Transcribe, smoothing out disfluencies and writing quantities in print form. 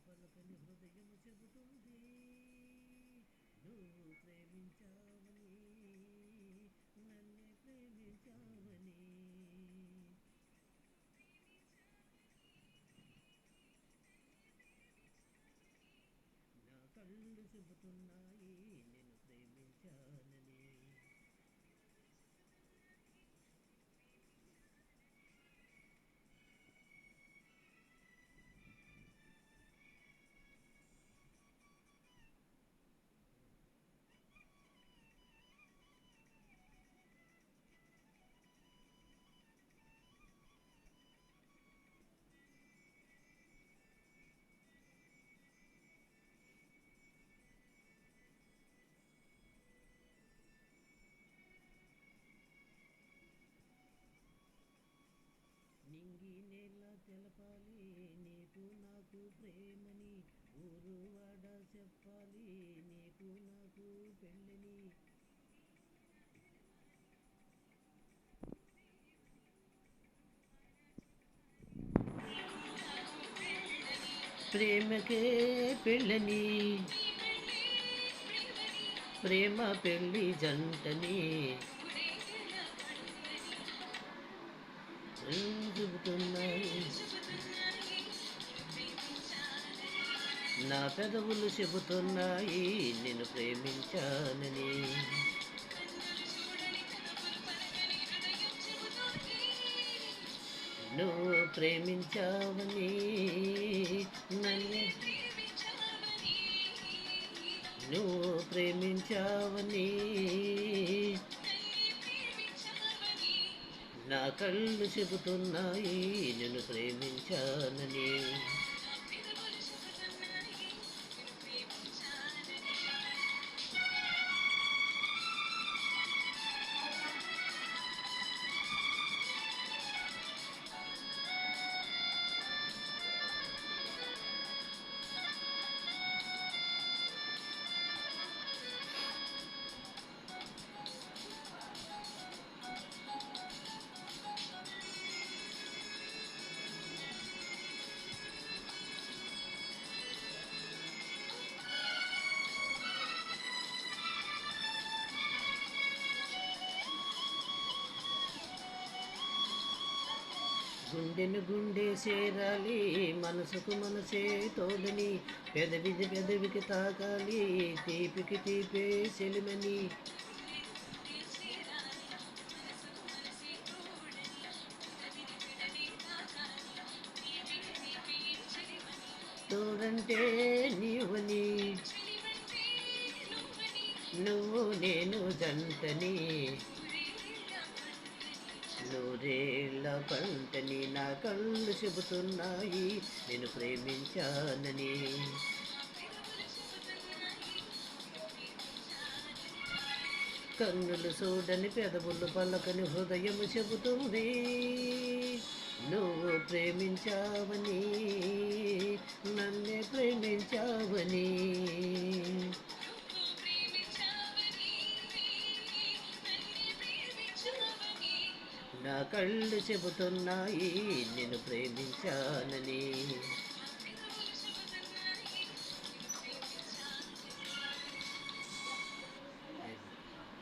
పలకని హృదయము చెబుతుంది నువ్వు ప్రేమించావని, నన్నే ప్రేమించావని. నా కళ్ళు చెబుతున్నాయి నేను ప్రేమించానని. నింగి నేల తెలపాలి నీకు నాకు ప్రేమని, ఊరు వాడ చెప్పాలి నీకు నాకు పెళ్ళని. ప్రేమకే పెళ్ళని, ప్రేమ పెళ్ళి జంటని చెబుతున్నాయి. నా పెదవులు చెబుతున్నాయి నిన్ను ప్రేమించానని. నువ్వు ప్రేమించావని, నన్ను నువ్వు ప్రేమించావని. నా కళ్ళు చెబుతున్నాయి నిన్ను ప్రేమించానని. గుండెను గుండె చేరాలి మనసుకు మనసే తోడని, పెదవిది పెదవికి తాకాలి తీపికి తీపే చెలిమని. తోడంటే నీవని, నువ్వు నేను జంటని, నూరేళ్ళ పంటని. నా కళ్ళు చెబుతున్నాయి నేను ప్రేమించానని. కన్నులు చూడని పెదవులు పలకని హృదయము చెబుతుంది నువ్వు ప్రేమించావని, నన్నే ప్రేమించావని. నా కళ్ళు చెబుతున్నాయి నిన్ను ప్రేమించానని.